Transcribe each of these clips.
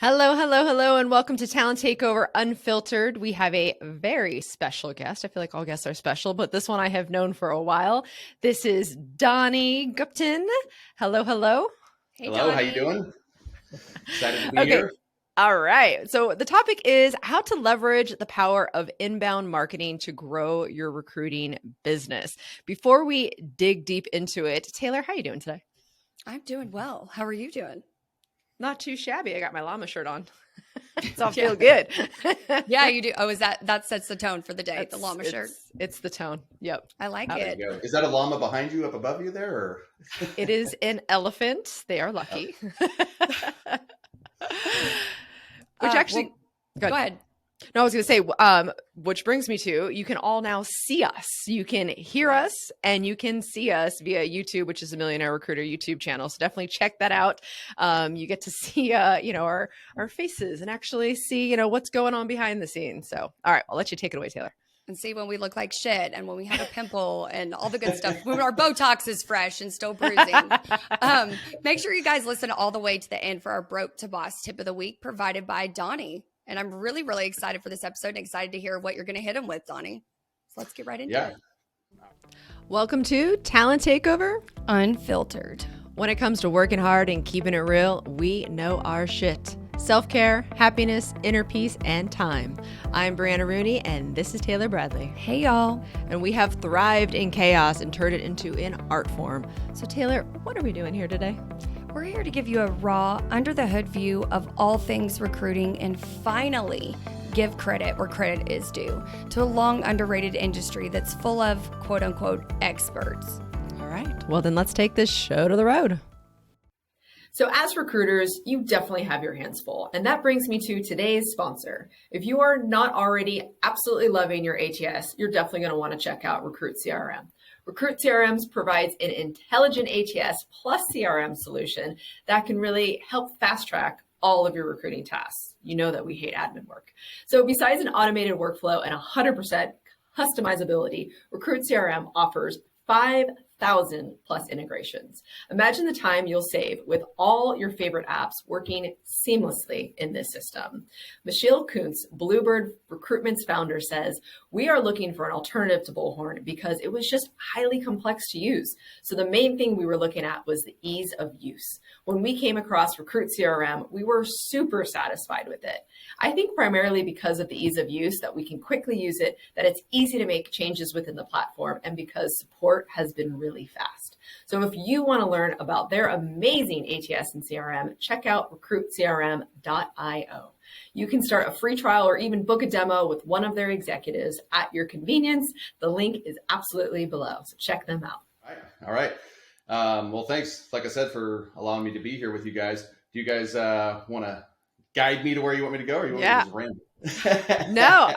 Hello, hello, hello, and welcome to Talent Takeover Unfiltered. We have a very special guest. I feel like all guests are special, but this one I have known for a while. This is Donnie Gupton. Hello, hello. Hey, hello, Donnie. how you doing? Excited to be Okay. here. All right. So the topic is how to leverage the power of inbound marketing to grow your recruiting business. Before we dig deep into it, Taylor, how are you doing today? I'm doing well. How are you doing? Not too shabby. I got my llama shirt on. So I feel good. Yeah, you do. Oh, that sets the tone for the day, the llama shirt. It's the tone. Yep. I like There it. you go. Is that a llama behind you, up above you there? Or? It is an elephant. They are lucky. Which actually, go ahead. No, I was going to say, which brings me to, you can all now see us. You can hear us and you can see us via YouTube, which is the Millionaire Recruiter YouTube channel. So definitely check that out. You get to see, our faces and actually see, what's going on behind the scenes. So, all right, I'll let you take it away, Taylor. And see when we look like shit and when we have a pimple and all the good stuff, when our Botox is fresh and still bruising. Make sure you guys listen all the way to the end for our Broke to Boss tip of the week provided by Donnie. And I'm really, really excited for this episode and excited to hear what you're going to hit him with, Donnie. So let's get right into it. Welcome to Talent Takeover Unfiltered. When it comes to working hard and keeping it real, we know our shit. Self-care, happiness, inner peace, and time. I'm Brianna Rooney, and this is Taylor Bradley. Hey, y'all. And we have thrived in chaos and turned it into an art form. So, Taylor, what are we doing here today? We're here to give you a raw, under-the-hood view of all things recruiting and finally give credit where credit is due to a long underrated industry that's full of quote-unquote experts. All right. Well, then let's take this show to the road. So as recruiters, you definitely have your hands full. And that brings me to today's sponsor. If you are not already absolutely loving your ATS, you're definitely going to want to check out Recruit CRM. Recruit CRM provides an intelligent ATS plus CRM solution that can really help fast track all of your recruiting tasks. You know that we hate admin work. So besides an automated workflow and 100% customizability, Recruit CRM offers 5,000 plus integrations. Imagine the time you'll save with all your favorite apps working seamlessly in this system. Michelle Kuntz, Bluebird Recruitment's founder, says, "We are looking for an alternative to Bullhorn because it was just highly complex to use. So the main thing we were looking at was the ease of use. When we came across Recruit CRM, we were super satisfied with it. I think primarily because of the ease of use, that we can quickly use it, that it's easy to make changes within the platform, and because support has been really fast." So if you want to learn about their amazing ATS and CRM, check out recruitcrm.io. You can start a free trial or even book a demo with one of their executives at your convenience. The link is absolutely below, so check them out. All right. Well, thanks, like I said, for allowing me to be here with you guys. Do you guys want to guide me to where you want me to go, or you want me to just ramble? No.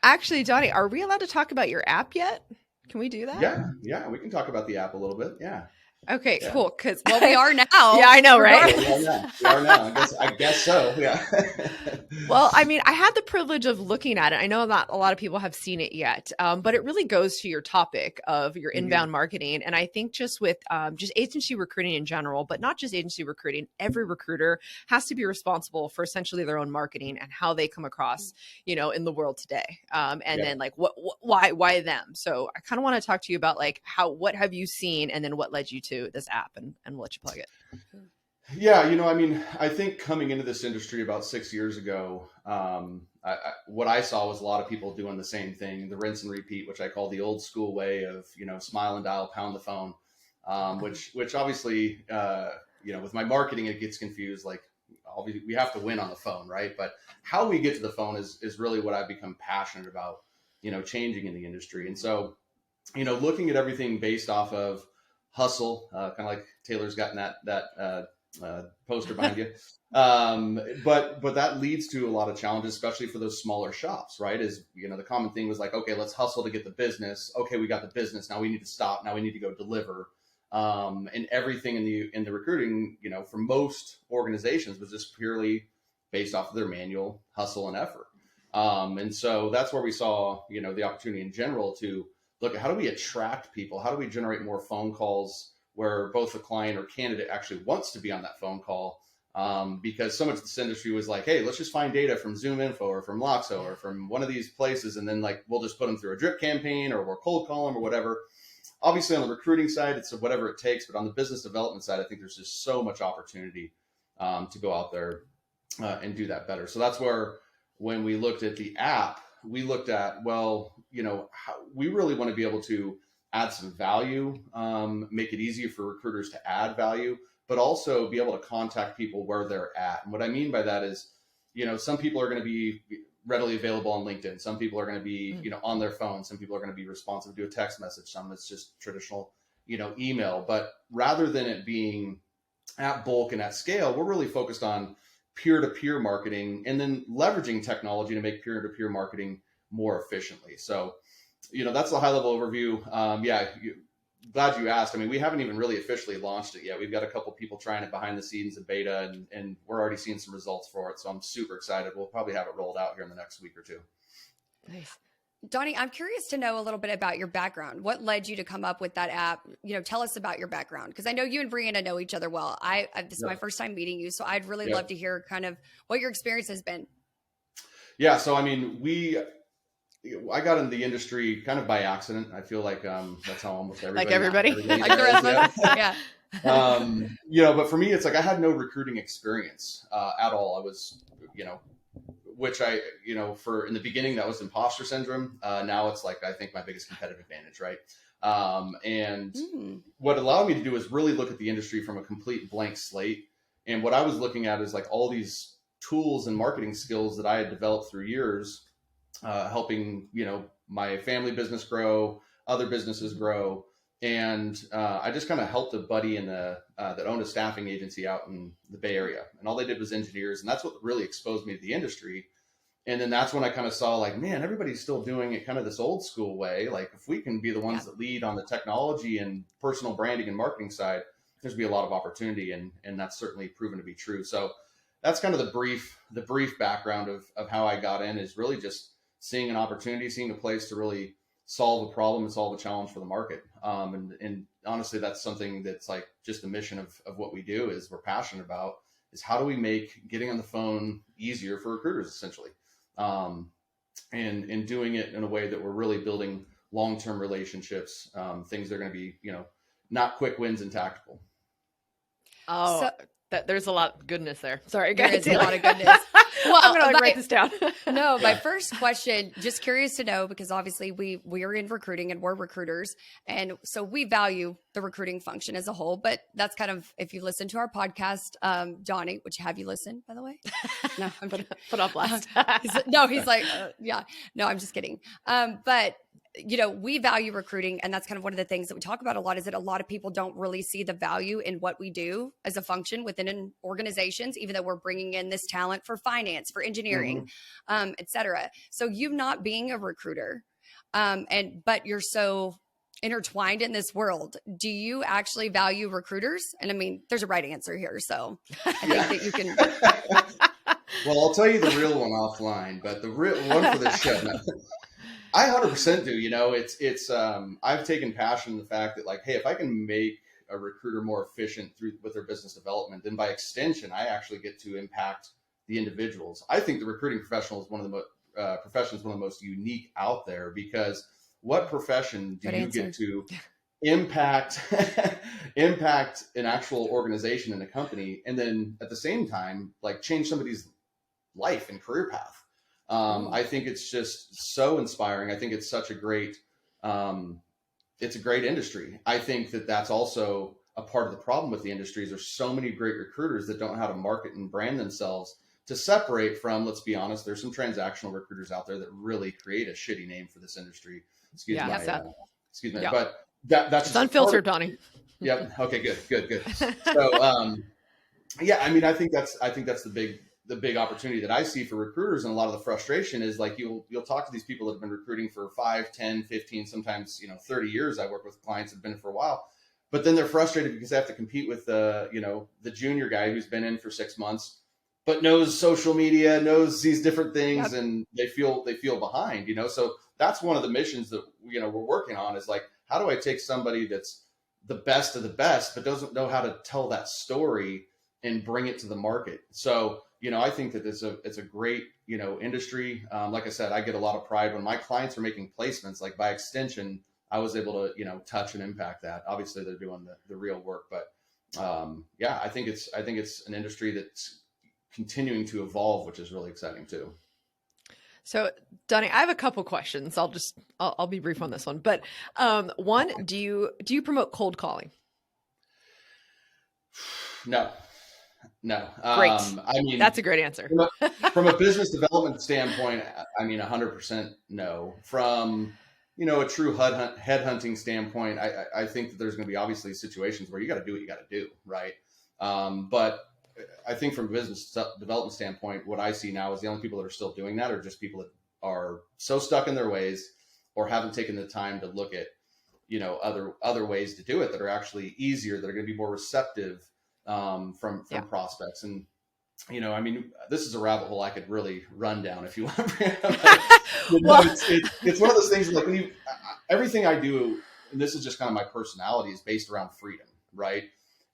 Actually, Donnie, are we allowed to talk about your app yet? Can we do that? Yeah, we can talk about the app a little bit. Yeah. Okay, Yeah. Cool. Because we are now. Yeah, I know, right? We are now. I guess so. Yeah. Well, I mean, I had the privilege of looking at it. I know not a lot of people have seen it yet, but it really goes to your topic of your inbound marketing. And I think just with just agency recruiting in general, but not just agency recruiting, every recruiter has to be responsible for essentially their own marketing and how they come across, in the world today. Then like, why them? So I kind of want to talk to you about like what have you seen, and then what led you to this app, and we'll let you plug it. Yeah, I think coming into this industry about 6 years ago, what I saw was a lot of people doing the same thing, the rinse and repeat, which I call the old school way of, smile and dial, pound the phone, which obviously, with my marketing, it gets confused. Like, obviously we have to win on the phone, right? But how we get to the phone is really what I've become passionate about, changing in the industry. And so, looking at everything based off of hustle, kind of like Taylor's gotten that poster behind you. But that leads to a lot of challenges, especially for those smaller shops, right? Is, the common thing was like, okay, let's hustle to get the business. Okay, we got the business. Now we need to stop. Now we need to go deliver. And everything in the recruiting, for most organizations was just purely based off of their manual hustle and effort. And so that's where we saw, the opportunity in general to look at how do we attract people? How do we generate more phone calls where both the client or candidate actually wants to be on that phone call, because so much of this industry was like, hey, let's just find data from ZoomInfo or from Loxo or from one of these places, and then like we'll just put them through a drip campaign or we'll cold call them or whatever. Obviously, on the recruiting side, it's whatever it takes, but on the business development side, I think there's just so much opportunity to go out there and do that better. So that's where, when we looked at the app, we looked at, well, we really want to be able to add some value, make it easier for recruiters to add value, but also be able to contact people where they're at. And what I mean by that is, some people are going to be readily available on LinkedIn. Some people are going to be, on their phone. Some people are going to be responsive to a text message. Some it's just traditional, email. But rather than it being at bulk and at scale, we're really focused on peer-to-peer marketing and then leveraging technology to make peer-to-peer marketing more efficiently. So, that's a high-level overview. Glad you asked. I mean, we haven't even really officially launched it yet. We've got a couple people trying it behind the scenes in beta, and we're already seeing some results for it. So I'm super excited. We'll probably have it rolled out here in the next week or two. Nice. Donnie, I'm curious to know a little bit about your background. What led you to come up with that app? Tell us about your background, because I know you and Brianna know each other well. This is my first time meeting you, so I'd really love to hear kind of what your experience has been. Yeah, so I mean, I got into the industry kind of by accident. I feel like that's how almost everybody. Like everybody. Like the rest of us. Yeah. But for me, it's like I had no recruiting experience at all. I was, which I, for in the beginning, that was imposter syndrome. Now it's like, I think my biggest competitive advantage, right? What allowed me to do is really look at the industry from a complete blank slate. And what I was looking at is like all these tools and marketing skills that I had developed through years, helping, my family business grow, other businesses grow. And I just kind of helped a buddy that owned a staffing agency out in the Bay Area. And all they did was engineers. And that's what really exposed me to the industry. And then that's when I kind of saw like, man, everybody's still doing it kind of this old school way. Like if we can be the ones that lead on the technology and personal branding and marketing side, there's be a lot of opportunity. And that's certainly proven to be true. So that's kind of the brief background of how I got in, is really just seeing an opportunity, seeing a place to really solve a problem and solve a challenge for the market. And honestly, that's something that's like just the mission of what we do, is we're passionate about, is how do we make getting on the phone easier for recruiters, essentially. And doing it in a way that we're really building long-term relationships, things that are going to be, not quick wins and tactical. Oh, there's a lot of goodness there. Sorry, guys. There is a lot of goodness. Well, I'm going to write this down. No, my first question, just curious to know, because obviously we are in recruiting and we're recruiters. And so we value the recruiting function as a whole, but that's kind of, if you listen to our podcast, Donnie, which have you listened, by the way? No, I'm put on blast. He's like, yeah, no, I'm just kidding. But we value recruiting, and that's kind of one of the things that we talk about a lot, is that a lot of people don't really see the value in what we do as a function within organizations, even though we're bringing in this talent for finance, for engineering, et cetera. So you not being a recruiter, but you're so intertwined in this world, do you actually value recruiters? And I mean, there's a right answer here. So I think that you can. Well, I'll tell you the real one offline, but the real one for this show. No. I 100% do. I've taken passion in the fact that, like, hey, if I can make a recruiter more efficient with their business development, then by extension, I actually get to impact the individuals. I think the recruiting professional is one of the most unique out there, because what profession do you get to impact an actual organization and a company, and then at the same time, like, change somebody's life and career path? I think it's just so inspiring. I think it's such a great, it's a great industry. I think that that's also a part of the problem with the industry, is there's so many great recruiters that don't know how to market and brand themselves to separate from, let's be honest, there's some transactional recruiters out there that really create a shitty name for this industry. Excuse me. Yeah. But that's it's unfiltered, Donnie. Yep. Okay, good. So, I mean, I think that's the big opportunity that I see for recruiters, and a lot of the frustration is, like, you'll talk to these people that have been recruiting for 5, 10, 15, sometimes 30 years. I work with clients that have been for a while, but then they're frustrated because they have to compete with the junior guy who's been in for 6 months, but knows social media, knows these different things, and they feel behind. So that's one of the missions that we're working on, is like, how do I take somebody that's the best of the best, but doesn't know how to tell that story and bring it to the market. So, I think that it's a great, industry. Like I said, I get a lot of pride when my clients are making placements, like by extension, I was able to, touch and impact that. Obviously they're doing the real work, but I think it's an industry that's continuing to evolve, which is really exciting too. So, Donnie, I have a couple questions. I'll be brief on this one. But one, do you promote cold calling? No. Great. I mean, that's a great answer. From a business development standpoint, I mean, 100% no. From, a true headhunting standpoint, I think that there's going to be obviously situations where you got to do what you got to do, right? But I think from a business development standpoint, what I see now is the only people that are still doing that are just people that are so stuck in their ways or haven't taken the time to look at, other ways to do it that are actually easier, that are going to be more receptive from prospects. And, I mean, this is a rabbit hole I could really run down if you want. It's one of those things like everything I do, and this is just kind of my personality, is based around freedom, right?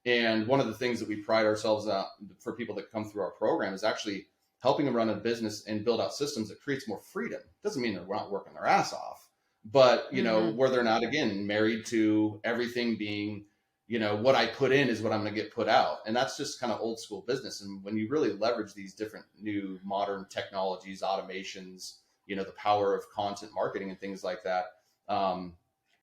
And one of the things that we pride ourselves on for people that come through our program is actually helping them run a business and build out systems that creates more freedom. Doesn't mean they're not working their ass off, but where they're not, again, married to everything being, what I put in is what I'm going to get put out. And that's just kind of old school business. And when you really leverage these different new modern technologies, automations, the power of content marketing and things like that,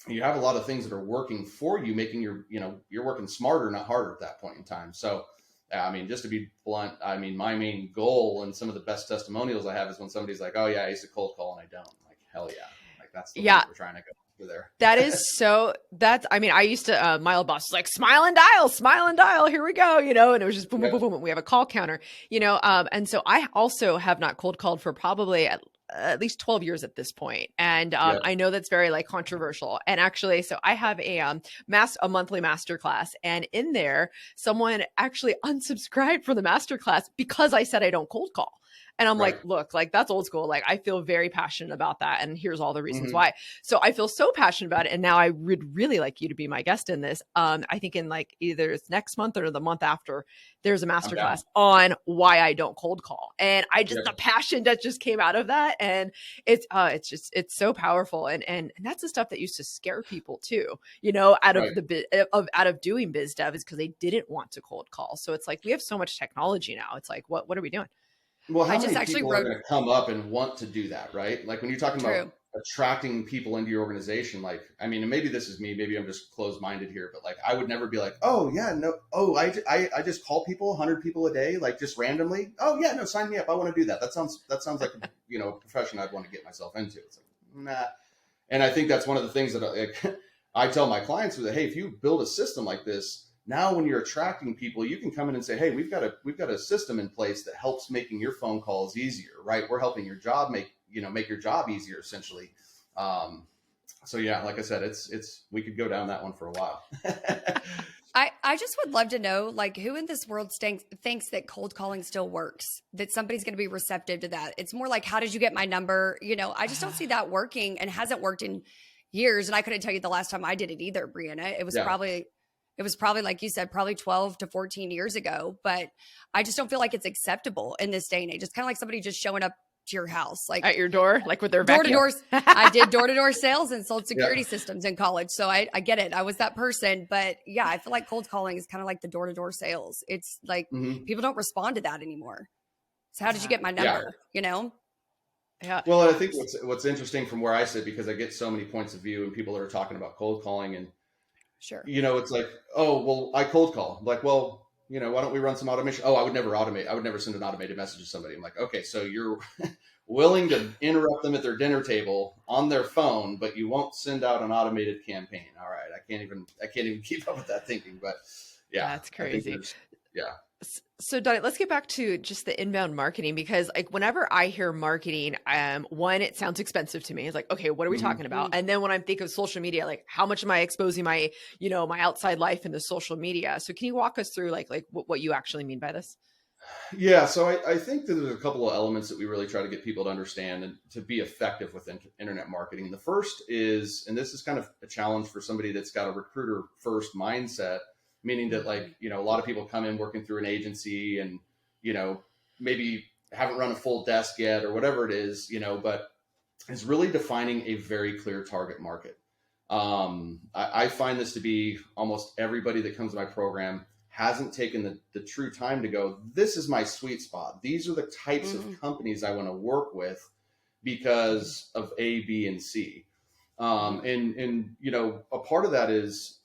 you have a lot of things that are working for you, making you're working smarter, not harder at that point in time. So, I mean, just to be blunt, I mean, my main goal and some of the best testimonials I have is when somebody's like, oh yeah, I used to cold call and I don't. Like, hell yeah. Like that's the way we're trying to go through there. I mean, I used to, my old boss was like, smile and dial, here we go, and it was just boom, boom, boom, boom. We have a call counter, and so I also have not cold called for probably at least 12 years at this point. And I know that's very like controversial. And actually, so I have a monthly masterclass, and in there, someone actually unsubscribed from the masterclass because I said I don't cold call. And I'm like, look, like that's old school. Like I feel very passionate about that. And here's all the reasons why. So I feel so passionate about it. And now I would really like you to be my guest in this. I think in like either it's next month or the month after, there's a masterclass on why I don't cold call. And I just, the passion that just came out of that. And it's so powerful. And that's the stuff that used to scare people too, out of doing biz dev, is because they didn't want to cold call. So it's like, we have so much technology now. It's like, what are we doing? Well, how many people are going to come up and want to do that, right? Like when you're talking about attracting people into your organization, like, I mean, and maybe this is me, maybe I'm just closed-minded here, but like, I would never be like, oh yeah, no. Oh, I just call people 100 people a day, like just randomly. Oh yeah, no, sign me up. I want to do that. That sounds like, a profession I'd want to get myself into. It's like, nah. And I think that's one of the things that I tell my clients that, hey, if you build a system like this, now, when you're attracting people, you can come in and say, "Hey, we've got a system in place that helps making your phone calls easier, right? We're helping your job make your job easier, essentially." So yeah, like I said, it's we could go down that one for a while. I just would love to know, like, who in this world thinks that cold calling still works, that somebody's going to be receptive to that. It's more like, how did you get my number? I just don't see that working, and hasn't worked in years. And I couldn't tell you the last time I did it either, Brianna. It was probably, like you said, probably 12 to 14 years ago, but I just don't feel like it's acceptable in this day and age. It's kind of like somebody just showing up to your house, like at your door, like with their door-to-door. I did door-to-door sales and sold security systems in college. So I get it. I was that person, but yeah, I feel like cold calling is kind of like the door-to-door sales. It's like people don't respond to that anymore. So how did you get my number? Yeah. Well, I think what's interesting from where I sit, because I get so many points of view and people that are talking about cold calling, and sure, it's like, oh, well, I cold call. I'm like, well, why don't we run some automation? Oh, I would never automate. I would never send an automated message to somebody. I'm like, okay, so you're willing to interrupt them at their dinner table on their phone, but you won't send out an automated campaign. All right. I can't even keep up with that thinking, but yeah, that's crazy. Yeah. So Donnie, let's get back to just the inbound marketing, because like whenever I hear marketing, one, it sounds expensive to me. It's like, okay, what are we talking about? And then when I think of social media, like how much am I exposing my, my outside life into social media? So can you walk us through like what you actually mean by this? Yeah. So I think that there's a couple of elements that we really try to get people to understand and to be effective with internet marketing. The first is, and this is kind of a challenge for somebody that's got a recruiter first mindset, meaning that like, you know, a lot of people come in working through an agency and, you know, maybe haven't run a full desk yet or whatever it is, you know, but it's really defining a very clear target market. I find this to be almost everybody that comes to my program hasn't taken the true time to go, this is my sweet spot. These are the types of companies I want to work with because of A, B, and C. And you know, a part of that is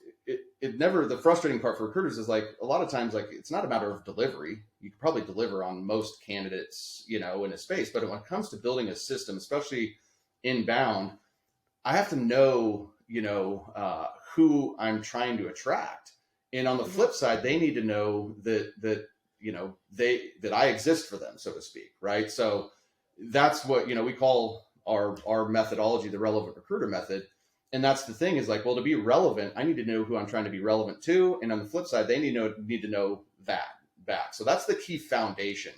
it never, the frustrating part for recruiters is like, a lot of times, like, it's not a matter of delivery. You can probably deliver on most candidates, you know, in a space, but when it comes to building a system, especially inbound, I have to know, you know, who I'm trying to attract. And on the flip side, they need to know that, you know, that I exist for them, so to speak. Right. So that's what, you know, we call our methodology, the relevant recruiter method. And that's the thing is like, well, to be relevant, I need to know who I'm trying to be relevant to. And on the flip side, they need to know that back. So that's the key foundation.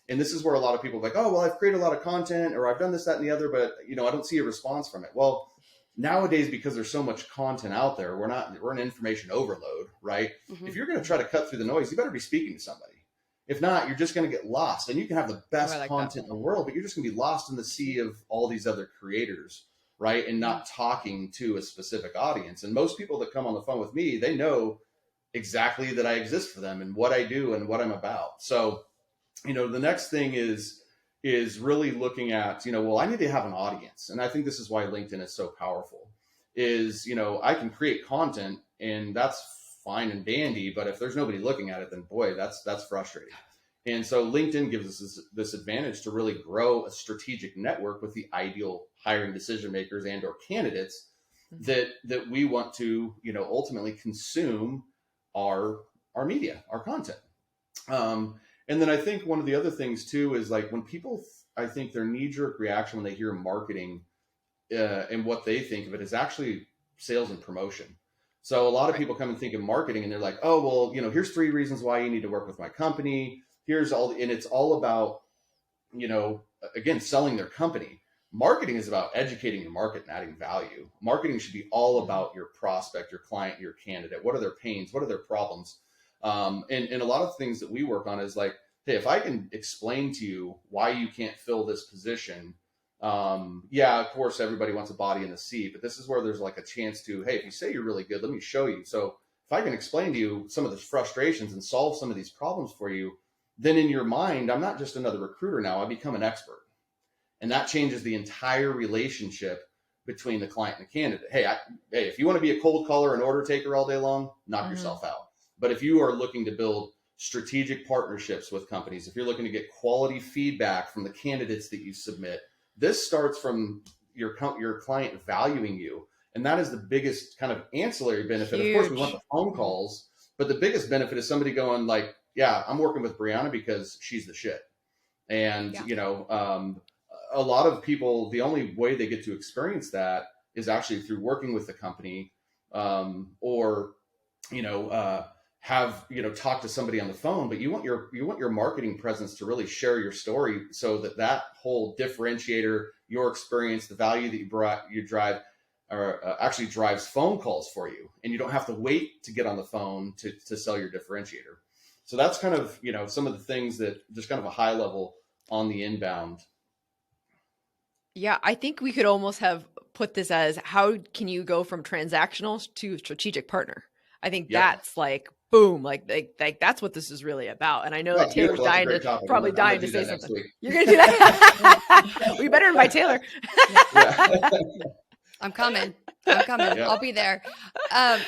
And this is where a lot of people are like, oh, well, I've created a lot of content or I've done this, that, and the other, but, you know, I don't see a response from it. Well, nowadays, because there's so much content out there, we're in information overload, right? If you're going to try to cut through the noise, you better be speaking to somebody. If not, you're just going to get lost. And you can have the best content in the world, but you're just going to be lost in the sea of all these other creators, right? And not talking to a specific audience. And most people that come on the phone with me, they know exactly that I exist for them and what I do and what I'm about. So, you know, the next thing is really looking at, you know, well, I need to have an audience. And I think this is why LinkedIn is so powerful is, you know, I can create content and that's fine and dandy, but if there's nobody looking at it, then boy, that's frustrating. And so LinkedIn gives us this advantage to really grow a strategic network with the ideal hiring decision makers and or candidates that we want to, you know, ultimately consume our media, our content. And then I think one of the other things too is like when people, I think their knee-jerk reaction when they hear marketing and what they think of it is actually sales and promotion. So a lot of people come and think of marketing and they're like, oh, well, you know, here's 3 reasons why you need to work with my company. Here's all, and it's all about, you know, again, selling their company. Marketing is about educating the market and adding value. Marketing should be all about your prospect, your client, your candidate. What are their pains? What are their problems? And a lot of things that we work on is like, hey, if I can explain to you why you can't fill this position, yeah, of course, everybody wants a body in the seat, but this is where there's like a chance to, hey, if you say you're really good, let me show you. So if I can explain to you some of the frustrations and solve some of these problems for you, then in your mind, I'm not just another recruiter now, I become an expert. And that changes the entire relationship between the client and the candidate. Hey, if you want to be a cold caller and order taker all day long, knock yourself out. But if you are looking to build strategic partnerships with companies, if you're looking to get quality feedback from the candidates that you submit, this starts from your client valuing you. And that is the biggest kind of ancillary benefit. Huge. Of course, we want the phone calls, but the biggest benefit is somebody going like, yeah, I'm working with Brianna because she's the shit. And, you know, a lot of people, the only way they get to experience that is actually through working with the company or, you know, have, you know, talk to somebody on the phone, but you want your marketing presence to really share your story so that whole differentiator, your experience, the value that you drive actually drives phone calls for you. And you don't have to wait to get on the phone to sell your differentiator. So that's kind of, you know, some of the things that just kind of a high level on the inbound. Yeah, I think we could almost have put this as how can you go from transactional to strategic partner? I think that's like, boom, like that's what this is really about. And I know that Taylor's probably dying to say something. You're going to do that? We better invite Taylor. I'm coming. Yeah. I'll be there. I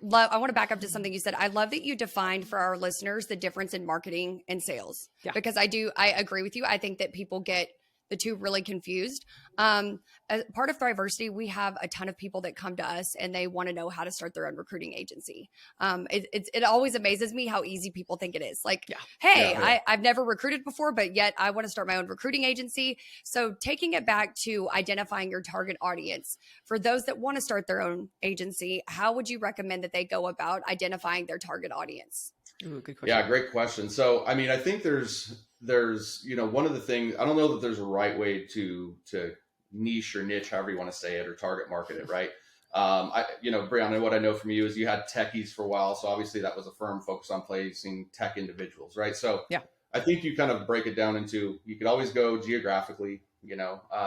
want to back up to something you said. I love that you defined for our listeners the difference in marketing and sales because I agree with you. I think that people get the two really confused. As part of Thriversity, we have a ton of people that come to us and they want to know how to start their own recruiting agency. It always amazes me how easy people think it is. Like, I've never recruited before, but yet I want to start my own recruiting agency. So taking it back to identifying your target audience, for those that want to start their own agency, how would you recommend that they go about identifying their target audience? Ooh, good question. Yeah, great question. So, I mean, I think there's, you know, one of the things, I don't know that there's a right way to niche or niche, however you want to say it, or target market it, right? Brianna, what I know from you is you had techies for a while. So obviously that was a firm focused on placing tech individuals, right? So Yeah. I think you kind of break it down into, you could always go geographically, I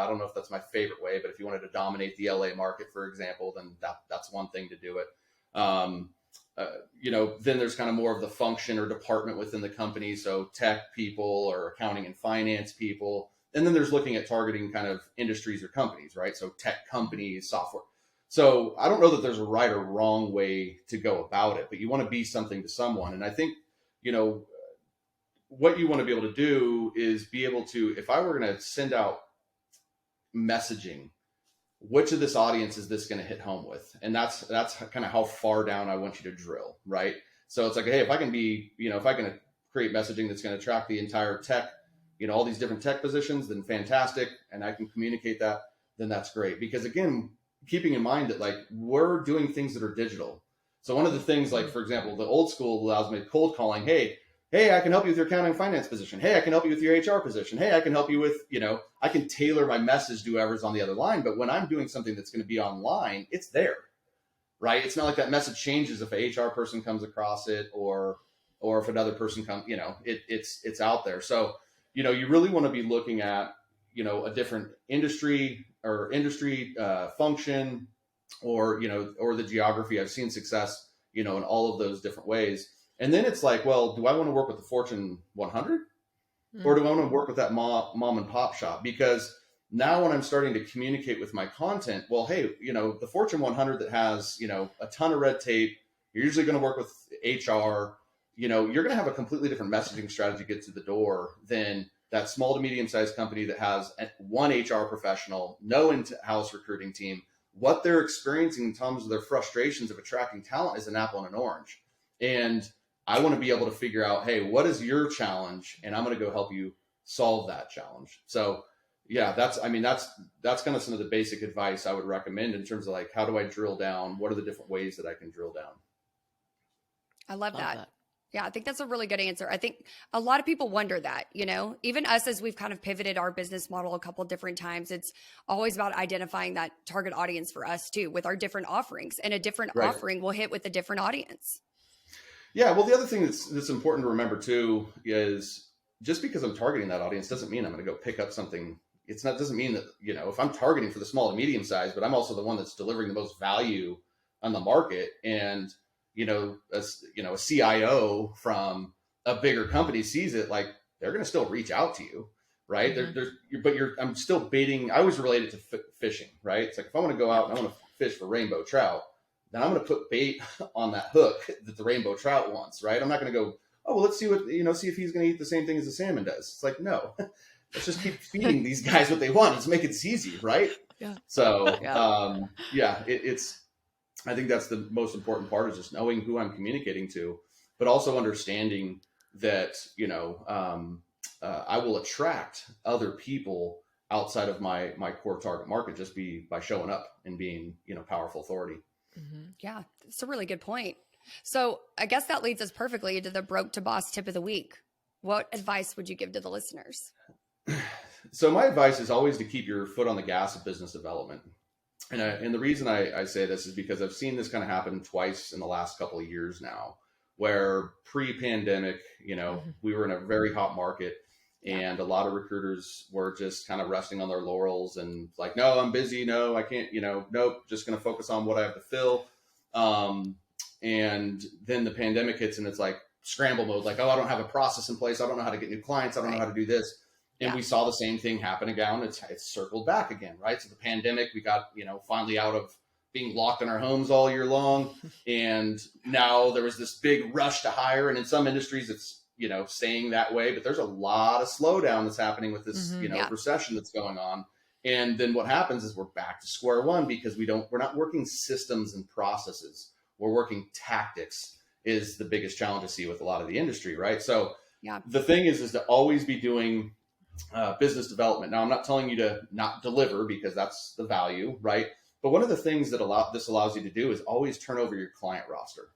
don't know if that's my favorite way, but if you wanted to dominate the LA market, for example, then that's one thing to do it. Then there's kind of more of the function or department within the company. So tech people or accounting and finance people. And then there's looking at targeting kind of industries or companies, right? So tech companies, software. So I don't know that there's a right or wrong way to go about it, but you want to be something to someone. And I think, what you want to be able to do is be able to, if I were going to send out messaging, which of this audience is this going to hit home with? And that's kind of how far down I want you to drill, right? So it's like, hey, if I can create messaging that's going to attract the entire tech, all these different tech positions, then fantastic. And I can communicate that, then that's great. Because again, keeping in mind that like we're doing things that are digital. So one of the things, like, for example, the old school allows me cold calling. Hey, I can help you with your accounting and finance position. Hey, I can help you with your HR position. Hey, I can help you with, I can tailor my message to whoever's on the other line. But when I'm doing something that's going to be online, it's there, right? It's not like that message changes if a HR person comes across it or if another person comes, it's out there. So, you really want to be looking at, a different industry or function or the geography. I've seen success, in all of those different ways. And then it's like, well, do I want to work with the Fortune 100 or do I want to work with that mom and pop shop? Because now when I'm starting to communicate with my content, well, hey, the Fortune 100 that has, a ton of red tape, you're usually going to work with HR, you're going to have a completely different messaging strategy to get to the door than that small to medium sized company that has one HR professional, no in-house recruiting team. What they're experiencing in terms of their frustrations of attracting talent is an apple and an orange. And I want to be able to figure out, hey, what is your challenge? And I'm going to go help you solve that challenge. So yeah, that's kind of some of the basic advice I would recommend in terms of like, how do I drill down? What are the different ways that I can drill down? I love that. Yeah, I think that's a really good answer. I think a lot of people wonder that, even us, as we've kind of pivoted our business model a couple of different times, it's always about identifying that target audience for us too, with our different offerings, and a different offering will hit with a different audience. Yeah. Well, the other thing that's important to remember too is just because I'm targeting that audience doesn't mean I'm going to go pick up something. Doesn't mean that, if I'm targeting for the small and medium size, but I'm also the one that's delivering the most value on the market. And, a CIO from a bigger company sees it, like they're going to still reach out to you. Right. Mm-hmm. I'm still baiting. I always relate it to fishing, right? It's like, if I want to go out and I want to fish for rainbow trout, then I'm going to put bait on that hook that the rainbow trout wants, right? I'm not going to go, oh, well, let's see see if he's going to eat the same thing as the salmon does. It's like, no, let's just keep feeding these guys what they want. Let's make it easy, right? Yeah. So, I think that's the most important part, is just knowing who I'm communicating to, but also understanding that, I will attract other people outside of my core target market just by showing up and being, powerful authority. Mm-hmm. Yeah, it's a really good point. So I guess that leads us perfectly into the Broke to Boss tip of the week. What advice would you give to the listeners? So my advice is always to keep your foot on the gas of business development. And the reason I say this is because I've seen this kind of happen twice in the last couple of years now, where pre-pandemic, we were in a very hot market. And a lot of recruiters were just kind of resting on their laurels and like, no, I'm busy. No, I can't, nope, just going to focus on what I have to fill. And then the pandemic hits and it's like scramble mode, like, oh, I don't have a process in place. I don't know how to get new clients. I don't know how to do this. And we saw the same thing happen again. It's circled back again, right? So the pandemic, we got, finally out of being locked in our homes all year long. And now there was this big rush to hire. And in some industries, it's, saying that way, but there's a lot of slowdown that's happening with this, recession that's going on. And then what happens is we're back to square one because we're not working systems and processes. We're working tactics is the biggest challenge I see with a lot of the industry. Right. So the thing is to always be doing business development. Now, I'm not telling you to not deliver because that's the value. Right. But one of the things that this allows you to do is always turn over your client roster.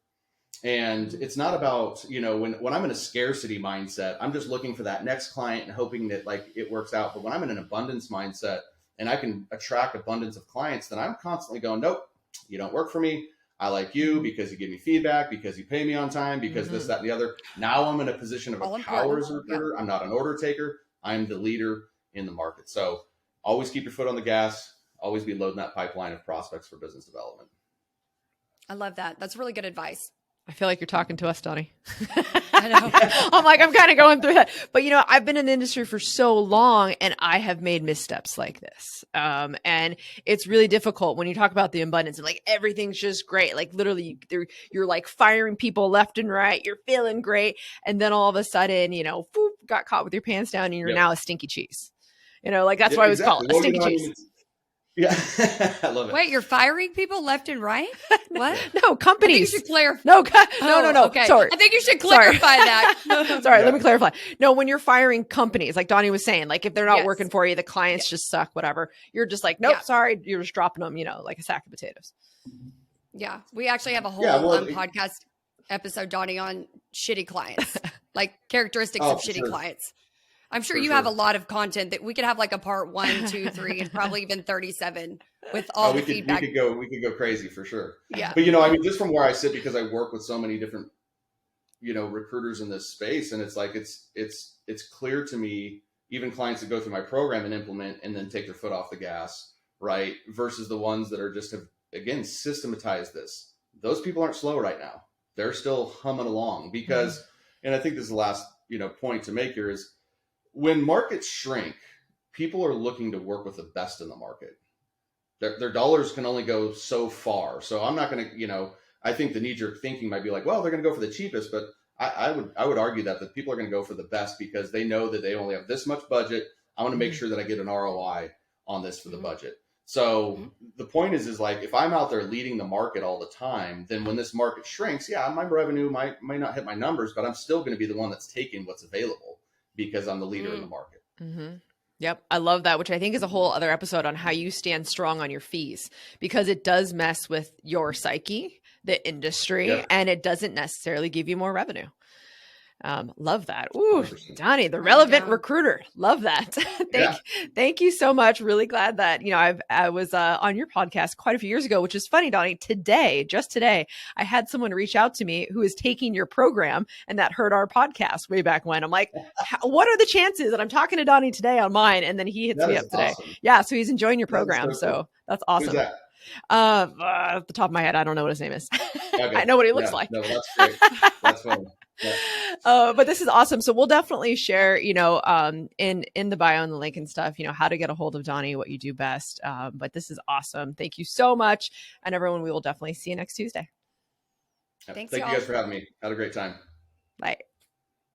And it's not about, when I'm in a scarcity mindset, I'm just looking for that next client and hoping that like it works out. But when I'm in an abundance mindset and I can attract abundance of clients, then I'm constantly going, nope, you don't work for me. I like you because you give me feedback, because you pay me on time, because this, that, and the other. Now I'm in a position of All a power as a important. recruiter. I'm not an order taker. I'm the leader in the market. So always keep your foot on the gas. Always be loading that pipeline of prospects for business development. I love that. That's really good advice. I feel like you're talking to us, Donnie. I know. I'm like, I'm kind of going through that. But, you know, I've been in the industry for so long and I have made missteps like this. And it's really difficult when you talk about the abundance and like everything's just great. Like literally you're like firing people left and right. You're feeling great. And then all of a sudden, you know, whoop, got caught with your pants down and you're now a stinky cheese. You know, like that's what I was called, a stinky cheese. Yeah, I love it. Wait, you're firing people left and right? What? No, companies. I think you should clarify. No. Okay. Sorry. I think you should clarify that. Sorry, let me clarify. No, when you're firing companies, like Donnie was saying, like if they're not working for you, the clients just suck, whatever. You're just like, nope, sorry. You're just dropping them, you know, like a sack of potatoes. Yeah. We actually have a whole podcast episode, Donnie, on shitty clients, like characteristics of shitty clients. I'm sure you have a lot of content that we could have like a part 1, 2, 3, and probably even 37 with all the feedback. We could go crazy for sure. Yeah. But, you know, I mean, just from where I sit, because I work with so many different, you know, recruiters in this space, and it's like, it's clear to me, even clients that go through my program and implement and then take their foot off the gas, right? Versus the ones that are just have, again, systematized this. Those people aren't slow right now. They're still humming along because, and I think this is the last, you know, point to make here is, when markets shrink, people are looking to work with the best in the market. Their dollars can only go so far. So I'm not going to, you know, I think the knee-jerk thinking might be like, well, they're going to go for the cheapest, but I would argue that the people are going to go for the best because they know that they only have this much budget. I want to make sure that I get an ROI on this for the budget. So the point is like, if I'm out there leading the market all the time, then when this market shrinks, my revenue might not hit my numbers, but I'm still going to be the one that's taking what's available, because I'm the leader in the market. Mm-hmm. Yep. I love that, which I think is a whole other episode on how you stand strong on your fees, because it does mess with your psyche, the industry, and it doesn't necessarily give you more revenue. Love that. Ooh, 100%. Donnie, the relevant recruiter. Love that. Thank you so much. Really glad that, you know, I was on your podcast quite a few years ago, which is funny, Donnie. Just today, I had someone reach out to me who is taking your program and that heard our podcast way back when. I'm like, what are the chances that I'm talking to Donnie today on mine? And then he hits me up today. Awesome. Yeah. So he's enjoying your program. So cool. That's awesome. Who's that? At the top of my head, I don't know what his name is. Okay. I know what he looks like. No, that's great. That's funny. Yeah. But this is awesome. So we'll definitely share, you know, in the bio and the link and stuff, you know, how to get a hold of Donnie, what you do best. But this is awesome. Thank you so much. And everyone, we will definitely see you next Tuesday. Thanks, Thank you guys for having me. Had a great time. Bye.